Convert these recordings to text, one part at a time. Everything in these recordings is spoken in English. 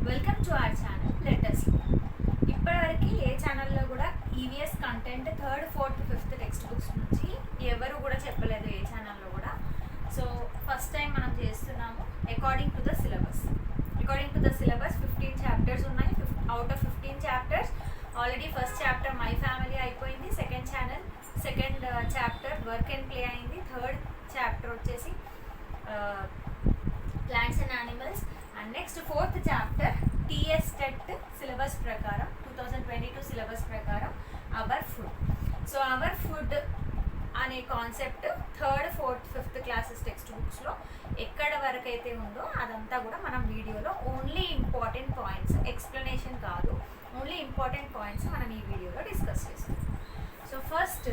Welcome to our channel letters. ఇప్పటివరకు ఏ ఛానల్లో కూడా EVS content third fourth fifth text books నుంచి ఎవరు కూడా చెప్పలేదు ఏ ఛానల్లో కూడా. సో ఫస్ట్ టైం మనం చేస్తున్నాము according to the syllabus. 15 chapters ఉన్నాయి. Out of 15 chapters already first chapter my family అయిపోయింది. Second chapter work and play అయింది. థర్డ్ చాప్టర్ వచ్చేసి plants and animals. And next fourth chapter TS TET syllabus ప్రకారం 2022 syllabus ప్రకారం our food. So our food అనే concept third fourth fifth classes text బుక్స్లో ఎక్కడ వరకు అయితే ఉందో అదంతా కూడా మనం వీడియోలో ఓన్లీ ఇంపార్టెంట్ పాయింట్స్, ఎక్స్ప్లెనేషన్ కాదు, ఓన్లీ ఇంపార్టెంట్ పాయింట్స్ మనం ఈ వీడియోలో డిస్కస్ చేస్తాం. So first,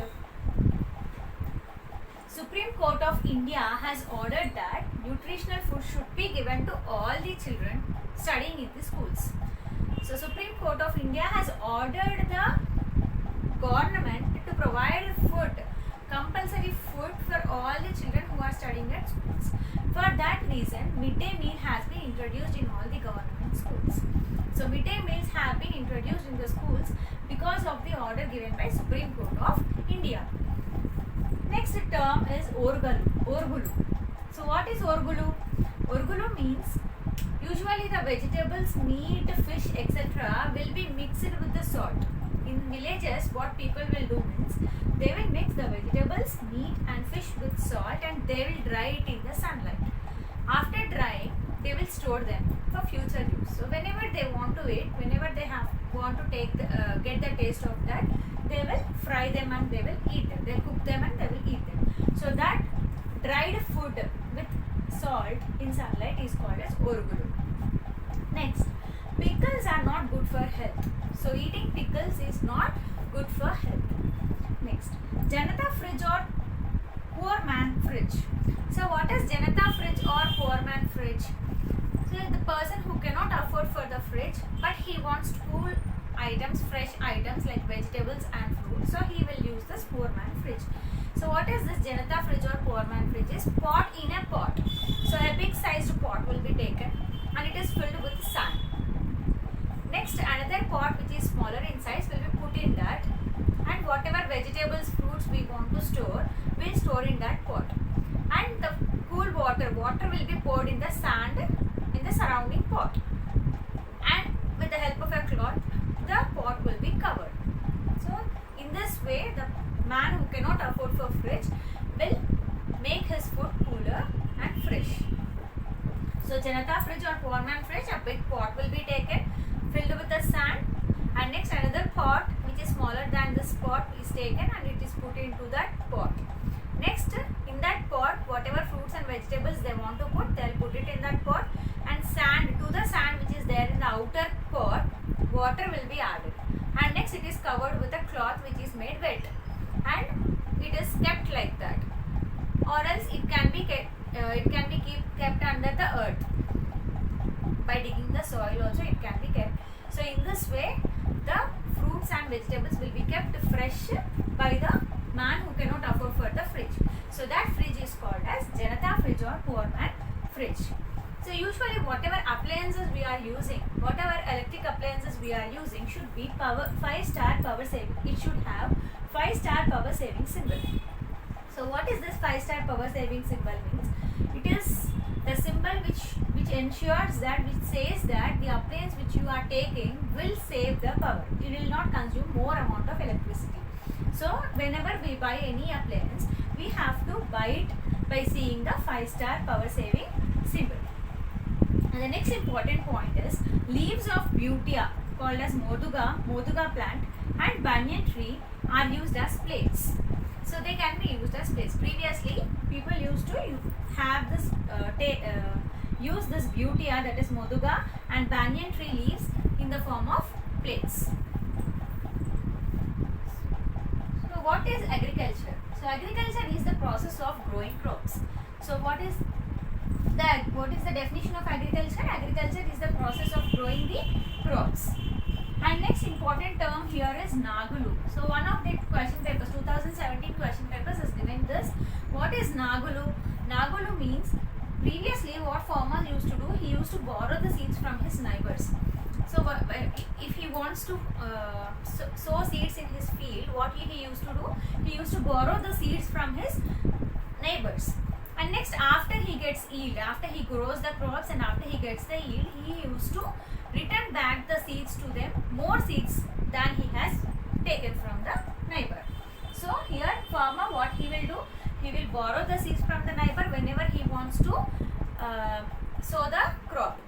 Supreme Court of India has ordered that nutritional food should be given to all the children studying in the schools. So Supreme Court of India has ordered the government to provide food, compulsory food for all the children who are studying at schools. For that reason, midday meal has been introduced in all the government schools. So midday meals have been introduced in the schools because of the order given by Supreme Court of India. Next term is Orgulu. So what is Orgulu? Orgulu means usually the vegetables, meat, fish, etc. will be mixed with the salt. In villages, what people will do means they will mix the vegetables, meat and fish with salt and they will dry it in the sunlight. After drying, they will store them for future use. So whenever they want to eat, whenever they want to get the taste of that, they will fry them and they will eat them. They will cook them and they will eat them. So that dried food with salt in sunlight is called as Orgulu. Next, pickles are not good for health. So eating pickles is not good for health. Next, Janata fridge or poor man fridge. So what is Janata fridge or poor man fridge? So the person who cannot afford for the fridge but he wants cool items, fresh items like vegetables and fruit, so he will use this poor man fridge. So what is this Janata fridge or poor man fridge? Is pot in a pot. So a big sized pot will be taken and it is filled with sand. Next, another pot which is smaller in size will be put in that, and whatever vegetables, fruits we want to store, we'll store in that pot. And the cool water will be poured in the sand in the surrounding pot, and with the help of a cloth the pot will be covered. So in this way, the man who cannot afford for fridge will make his food cooler and fresh. So Janata fridge or poor man fridge, a big pot will be taken, filled with the sand, and next another pot which is smaller than this pot is taken and it is put into that pot. Next, in that pot, whatever fruits and vegetables they want to put, they'll put it in that pot, and to the sand which is there in the outer pot, water will be added, and next it is covered with a cloth which is made wet, and it is kept like that, or else it can be kept under the earth. By digging the soil also it can be kept. So in this way, the fruits and vegetables will be kept fresh by the man who cannot afford for the fridge. So that fridge is called as Janata fridge or poor man fridge. So usually whatever appliances we are using, whatever electric appliances we are using should be 5-star power saving. It should have 5-star power saving symbol. So what is this 5-star power saving symbol means? It is the symbol which ensures that, which says that the appliance which you are taking will save the power. It will not consume more amount of electricity. So whenever we buy any appliance, we have to buy it by seeing the 5-star power saving symbol. And the next important point is leaves of Butea called as Moduga plant and banyan tree are used as plates. So they can be used as plates. Previously, people used to have this use this Butea, that is Moduga, and banyan tree leaves in the form of plates. So what is agriculture? So agriculture is the process of growing crops. So what is the definition of agriculture? Agriculture is the process of growing the crops. And next important term here is Nagulu. So one of the question papers, 2017 question papers is given this. What is Nagulu? Nagulu means previously what farmer used to do, he used to borrow the seeds from his neighbors. So if he wants to sow seeds in his field, what he used to do, he used to borrow the seeds from his neighbors. And next, after he gets yield, after he grows the crops and after he gets the yield, he used to return back the seeds to them, more seeds than he has taken from the neighbor. So here farmer, what he will do, he will borrow the seeds from the neighbor whenever he wants to sow the crop.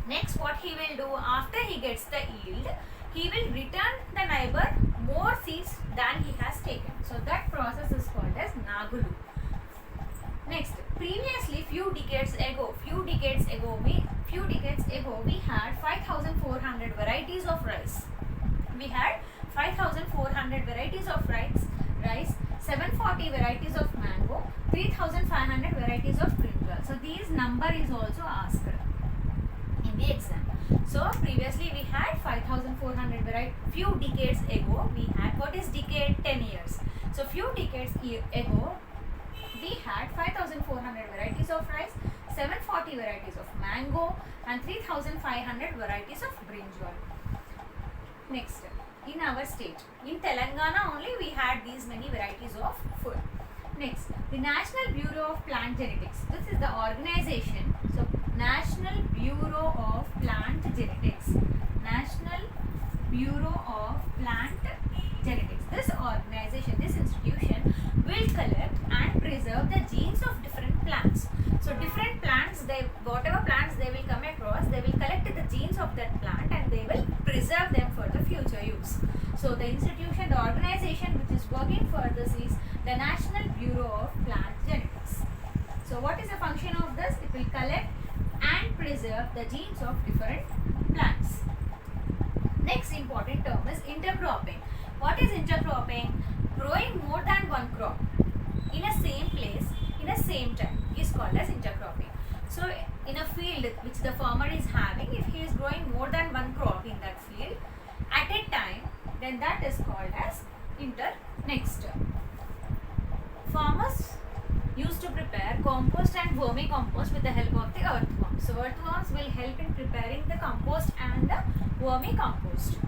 Next, what he will do, after he gets the yield, he will return the neighbor more seeds than he has taken. So that process is called as Nagulu. Next, previously few decades ago, we had 5,400 varieties of rice. We had 5,400 varieties of rice, 740 varieties of mango, 3,500 varieties of brinjal. So these number is also asked in the exam. So previously we had 5,400 varieties. Few decades ago we had, what is decade? 10 years. So few decades ago we had 5,400 varieties of rice, 740 varieties of mango and 3,500 varieties of brinjal. Next, in our state, in Telangana only we had these many varieties of food. Next, the National Bureau of Plant Genetics. This is the organization. So National Bureau of Plant Genetics. National Bureau of Plant Genetics. This organization, this institution will collect and preserve the genes of different plants. So different plants, whatever plants they will come across, they will collect the genes of that plant and they will preserve them for the future use. So the institution, the organization which is working for this is the National Bureau of Plant Genetics. So what is the function of this? It will collect and preserve the genes of different plants. Next important term is intercropping. What is intercropping? Growing more than one crop in a same place in a same time is called as intercropping. So in a field which the farmer is having, if he is growing more than one crop in that field at a time, then that is called as Next, farmers used to prepare compost and vermicompost with the help of the earthworms. So earthworms will help in preparing the compost and the vermicompost.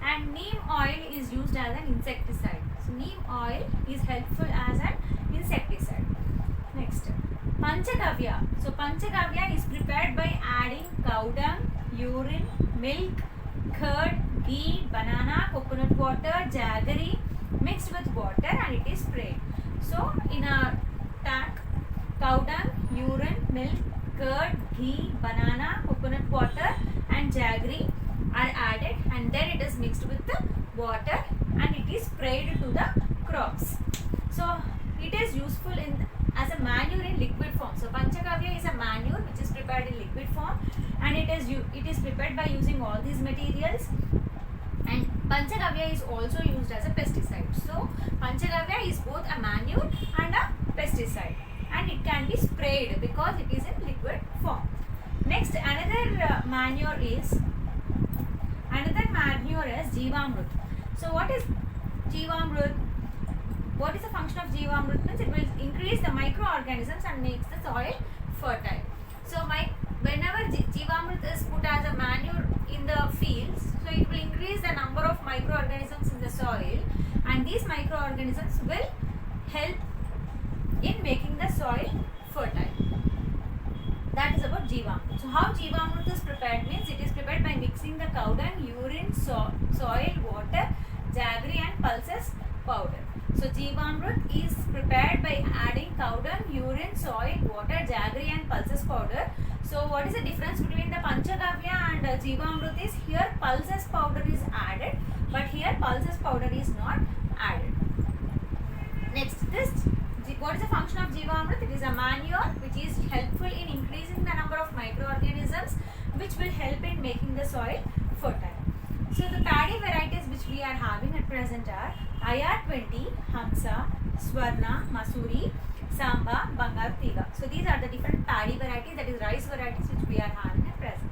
And neem oil is used as an insecticide. So neem oil is helpful as an insecticide. Next, Panchagavya. So Panchagavya is prepared by adding cow dung, urine, milk, curd, ghee, banana, coconut water, jaggery mixed with water and it is sprayed. So in a tank, cow dung, urine, milk, curd, ghee, banana, coconut water and jaggery are added and then it is mixed with the water and it is sprayed to the crops. So it is useful as a manure in liquid form. So Panchagavya is a manure which is prepared in liquid form and it is prepared by using all these materials. And Panchagavya is also used as a pesticide. So Panchagavya is both a manure and a pesticide and it can be sprayed because it is in liquid form. Next, another manure is Jivamrut. So what is Jivamrut? What is the function of Jivamrut? Means it will increase the microorganisms and makes the soil fertile. So whenever Jivamrut is put as a manure in the fields, so it will increase the number of microorganisms in the soil and these microorganisms will help in making the soil fertile. That is about Jivamrut. So how Jivamrut is prepared means it is prepared by mixing the cow dung, urine, soil, water, jaggery and pulses powder. So Jivamrut is prepared by adding cow dung, urine, soil, water, jaggery and pulses powder. So what is the difference between the Panchagavya and Jivamrut is here pulses powder is added but here pulses powder is not added. Next, what is the function of Jivamrut? It is a manure which is helpful in increasing the number of microorganisms which will help in making the soil fertile. So the paddy varieties which we are having at present are IR20, Hamsa, Swarna, Masuri, Samba, Bangaru Tiga. So these are the different paddy varieties, that is rice varieties which we are having at present.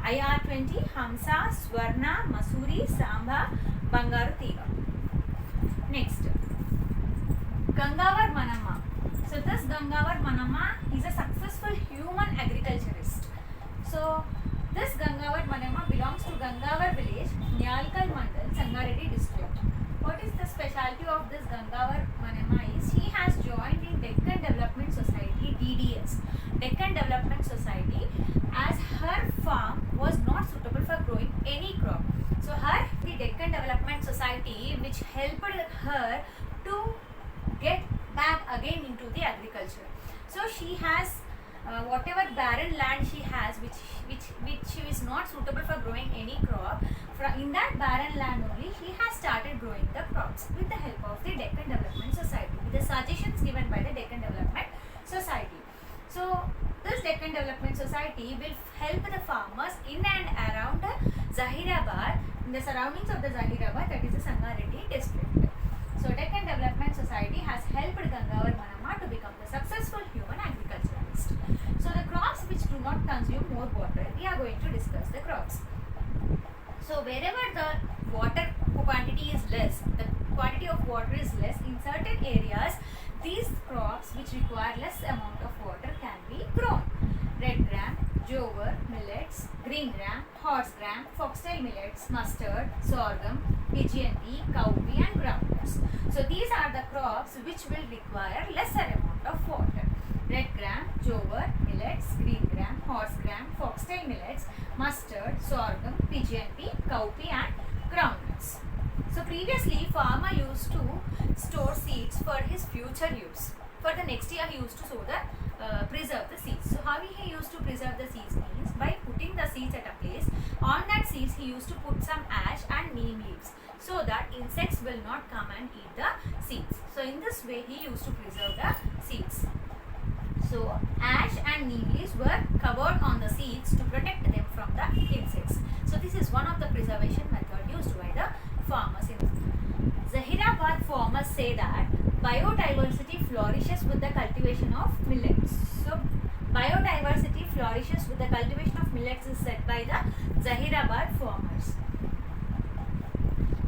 IR20, Hamsa, Swarna, Masuri, Samba, Bangaru Tiga. Next, Gangavar Manamma. So So this Gangawar Manama is a successful human agriculturist. So this Gangawar Manama belongs to Gangawar village, Nyalkal Mandal, Sangareddy district. What is the specialty of this Gangawar Manama is he has joined in Deccan Development Society (DDS), Deccan Development Society, as her farm was not suitable for growing any crop. So the Deccan Development Society, which helped her to get back again into the agriculture. So she has whatever barren land she has, which is not suitable for growing any crop. In that barren land only, she has started growing the crops with the help of the Deccan Development Society, with the suggestions given by the Deccan Development Society. So this Deccan Development Society will help the farmers in and around Zahirabad, in the surroundings of the Zahirabad, that is the Sangareddy district. So Deccan Development Society has helped Gangawar Manama to become the successful human agriculturalist. So the crops which do not consume more water, we are going to discuss the crops. So wherever the water quantity is less, the quantity of water is less, in certain areas, these crops which require less amount of water can be grown. Red gram, jowar, millets, green gram, horse gram, foxtail millets, mustard, sorghum, pigeon pea, cowpea and groundnuts. So these are the crops which will require lesser amount of water. Red gram, jowar, millets, green gram, horse gram, foxtail millets, mustard, sorghum, pigeon pea, cowpea and groundnuts. So previously farmer used to store seeds for his future use. For the next year he used to preserve the seeds. So how he used to preserve the seeds means by putting the seeds at a place. On that seeds he used to put some ash and neem leaves so that insects will not come and eat the seeds. So in this way he used to preserve the seeds. So ash and neem leaves were covered on the seeds to protect them from the insects. So this is one of the preservation method used by the farmers in Zahirabad. Farmers say that biodiversity flourishes with the cultivation of millets. So biodiversity flourishes with the cultivation of millets is said by the Zahirabad farmers.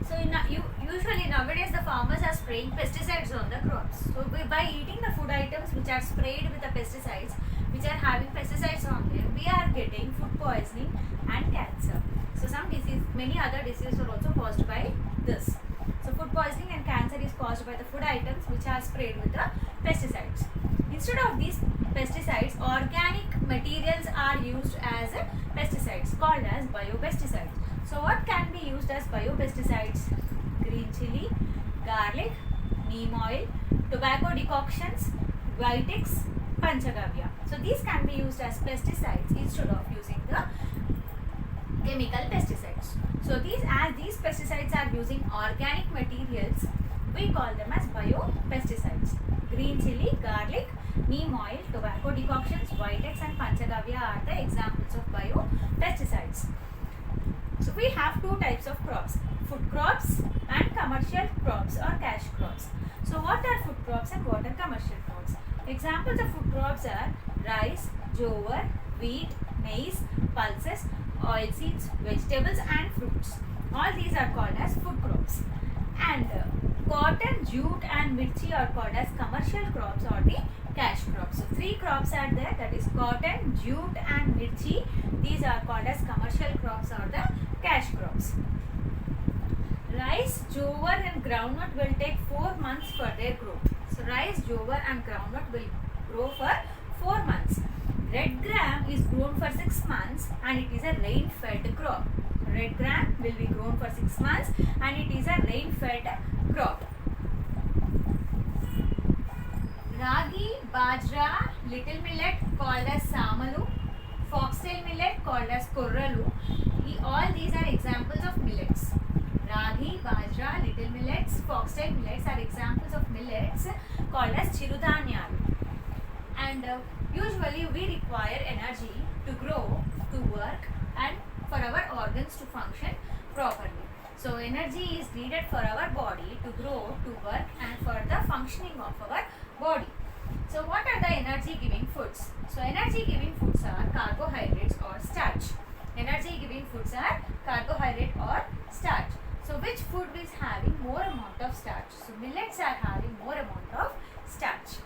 So usually nowadays the farmers are spraying pesticides on the crops. So by eating the food items which are sprayed with the pesticides, which are having pesticides on them, we are getting food poisoning and cancer. So many other diseases are also caused by this. So food poisoning and cancer is caused by the food items which are sprayed with the pesticides. Instead of these pesticides, organic materials are used as pesticides called as biopesticides. So what can be used as biopesticides? Green chili, garlic, neem oil, tobacco decoctions, Vitex, Panchagavya. So these can be used as pesticides instead of using the chemical pesticides. So as these pesticides are using organic materials, we call them as biopesticides. Green chili, garlic, neem oil, tobacco decoctions, Vitex and Panchagavya are the examples of biopesticides. So we have two types of crops, food crops and commercial crops or cash crops. So what are food crops and what are commercial crops? Examples of food crops are rice, jowar, wheat, maize, pulses, oilseeds, vegetables and fruits. All these are called as food crops. And cotton, jute and mirchi are called as commercial crops or the cash crops. So three crops are there, that is cotton, jute and mirchi. These are called as commercial crops or the cash crops. Rice, jowar and groundnut will take 4 months for their growth. So rice, jowar and groundnut will grow for 4 months. Red gram is grown for 6 months and it is a rain-fed crop. Red gram will be grown for 6 months and it is a rain-fed crop. Ragi, bajra, little millet called as samalu, foxtail millet called as korralu. All these are examples of millets. Ragi, bajra, little millets, foxtail millets are examples of millets called as chirudhanyalu. And usually we require energy to grow, to work and for our organs to function properly. So energy is needed for our body to grow, to work and for the functioning of our body. So what are the energy giving foods? So energy giving foods are carbohydrates or starch. Energy giving foods are carbohydrate or starch. So which food is having more amount of starch? So millets are having more amount of starch.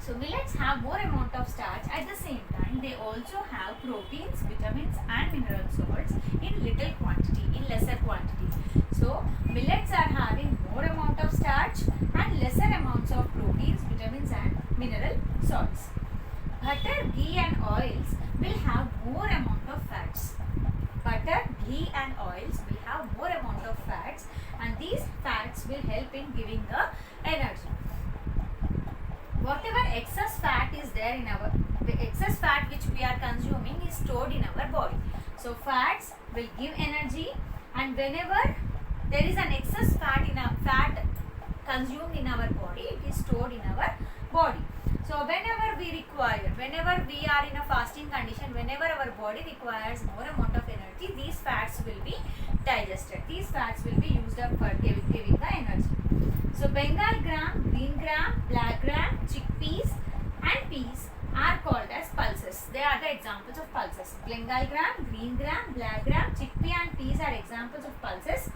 So millets have more amount of starch. At the same time, they also have proteins, vitamins and mineral salts in little quantity, in lesser quantity. So millets are having more amount of starch and lesser amounts of proteins, vitamins and mineral salts. Butter, ghee and oils will have more amount of fats. Butter, ghee and oils will have more amount of fats, and these fats will help in giving the energy. Whatever excess fat is there in the excess fat which we are consuming is stored in our body. So fats will give energy, and whenever there is an excess fat consumed in our body, it is stored in our body. So whenever we are in a fasting condition, whenever our body requires more amount of energy, these fats will be digested. These fats will be used up for giving the energy. So Bengal gram, green gram, black gram, chickpeas and peas are called as pulses. They are the examples of pulses. Bengal gram, green gram, black gram, chickpea and peas are examples of pulses.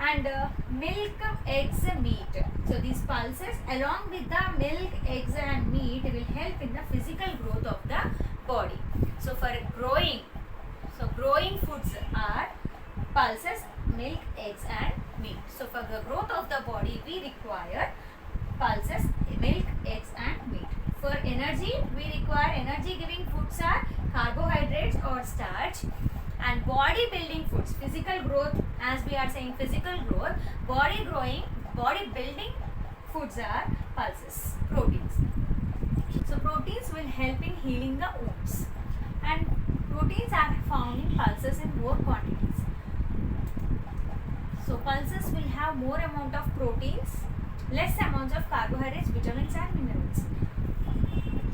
And milk, eggs, meat. So these pulses along with the milk, eggs and meat will help in the physical growth of the body. So for growing foods are pulses, milk, eggs and meat. So for the growth of the body we require pulses, milk, eggs and meat. For energy we require energy giving foods are carbohydrates or starch. And body building foods, physical growth, as we are saying physical growth, body building foods are pulses, proteins. So proteins will help in healing the wounds, and proteins are found in pulses in more quantities. So pulses will have more amount of proteins, less amounts of carbohydrates, vitamins and minerals.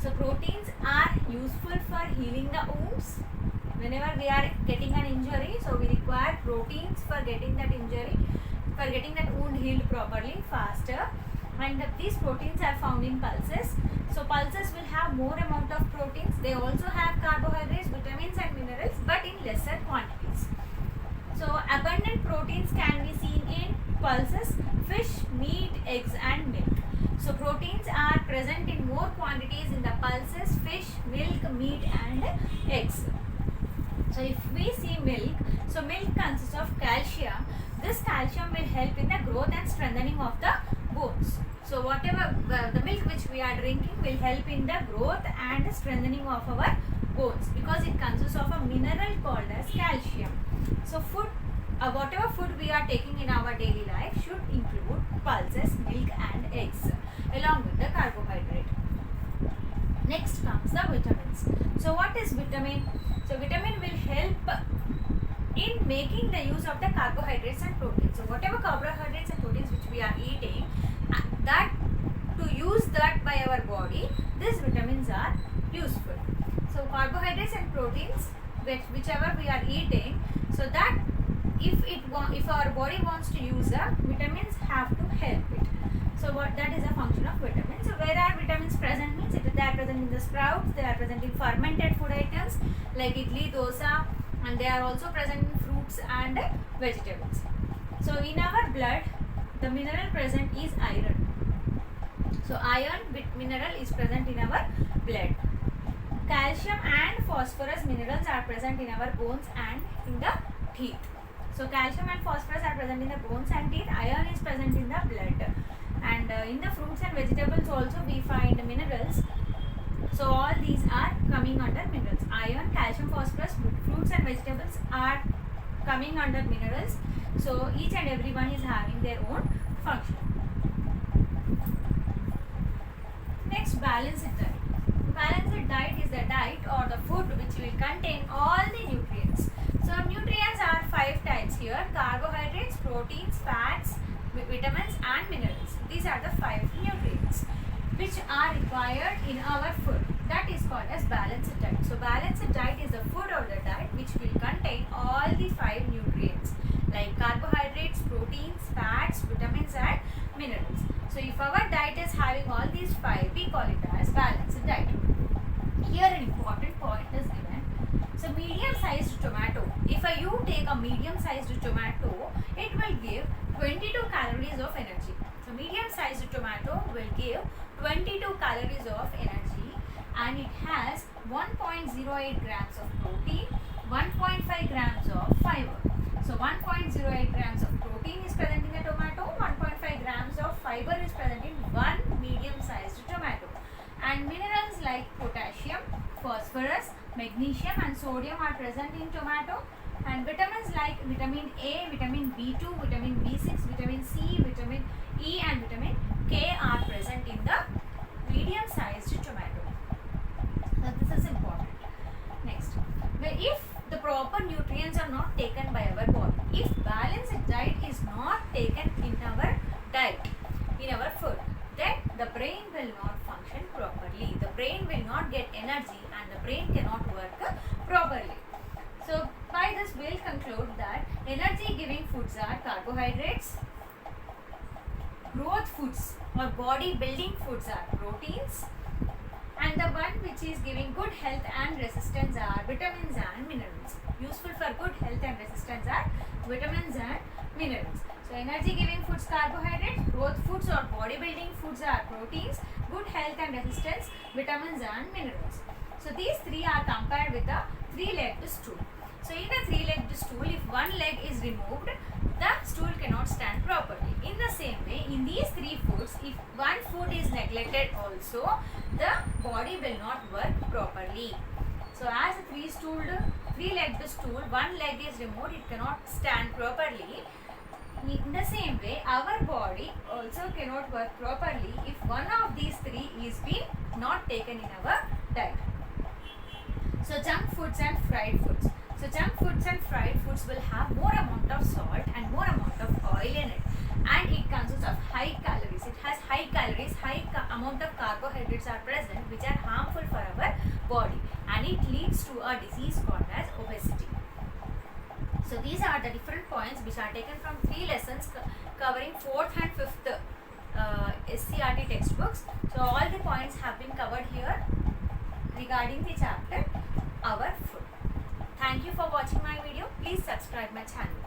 So proteins are useful for healing the wounds. Whenever we are getting an injury, so we require proteins for getting that wound healed properly, faster. And these proteins are found in pulses. So pulses will have more amount of proteins. They also have carbohydrates, vitamins and minerals, but in lesser quantities. So abundant proteins can be seen in pulses, fish, meat, eggs and milk. So proteins are present in more quantities in the pulses, fish, milk, meat and eggs. So if we see milk, so milk consists of calcium. This calcium will help in the growth and strengthening of the bones. So whatever the milk which we are drinking will help in the growth and strengthening of our bones, because it consists of a mineral called as calcium. So whatever food we are taking in our daily life should include pulses, milk and eggs along with the carbohydrate. Next comes the vitamins. So what is vitamin? So vitamin will help in making the use of the carbohydrates and proteins. So whatever carbohydrates and proteins which we are eating, that to use that by our body, these vitamins are useful. So carbohydrates and proteins, whichever we are eating, so that if our body wants to use the vitamins, have to help it. So that is a function of vitamins. So where are vitamins present means they are present in the sprouts, they are present in fermented food items like idli, dosa, and they are also present in fruits and vegetables. So in our blood, the mineral present is iron. So iron mineral is present in our blood. Calcium and phosphorus minerals are present in our bones and in the teeth. So calcium and phosphorus are present in the bones and teeth. Iron is present in the blood. And in the fruits and vegetables also we find minerals. So all these are coming under minerals. Iron, calcium, phosphorus, fruits and vegetables are coming under minerals. So each and every one is having their own function. Next, balanced diet. Balanced diet is the diet or the food which will contain all the nutrients. So nutrients are 5 types here: carbohydrates, proteins, fats, vitamins and minerals. These are the 5 nutrients which are required in our food. That is called as balanced diet. So balanced diet is the food or the diet which will contain all the 5 nutrients like carbohydrates, proteins, fats, vitamins and minerals. So if our diet is having all these 5, we call it as balanced diet. Here an important point is given. So medium sized tomato, if you take a medium sized tomato, it will give 22 calories of energy. So medium sized tomato will give 22 calories of energy, and it has 1.08 grams of protein, 1.5 grams of fiber. So 1.08 grams of protein is present in the tomato, 1.5 grams of fiber is present in one medium-sized tomato. And minerals like potassium, phosphorus, magnesium and sodium are present in tomato. And vitamins like vitamin A, vitamin B2, vitamin B6, vitamin C, vitamin E and vitamin K are present in the medium-sized tomato. Now this is important. Next, if the proper nutrients are not taken by our body, if balanced diet is not taken in our diet, in our food, then the brain will not function properly. The brain will not get energy and the brain cannot work properly. So by this we will conclude that energy giving foods are carbohydrates, growth foods or body building foods are proteins, and the one which is giving good health and resistance are vitamins and minerals. Useful for good health and resistance are vitamins and minerals. So energy giving foods carbohydrates, growth foods or body building foods are proteins, good health and resistance vitamins and minerals. So these three are compared with a three-legged stool. So in a three-legged stool, if one leg is removed, the stool cannot stand properly. In the same way, in these three foods, if one food is neglected also, the body will not work properly. So as a three-legged stool, one leg is removed, it cannot stand properly. In the same way, our body also cannot work properly if one of these three is being not taken in our diet. So junk foods and fried foods. So junk foods and fried foods will have more amount of salt and more amount of oil in it, and it consists of high calories. It has high calories, amount of carbohydrates are present which are harmful for our body, and it leads to a disease called as obesity. So these are the different points which are taken from three lessons covering 4th and 5th SCRT textbooks. So all the points have been covered here regarding the chapter Our Food. Thank you for watching my video. Please subscribe my channel.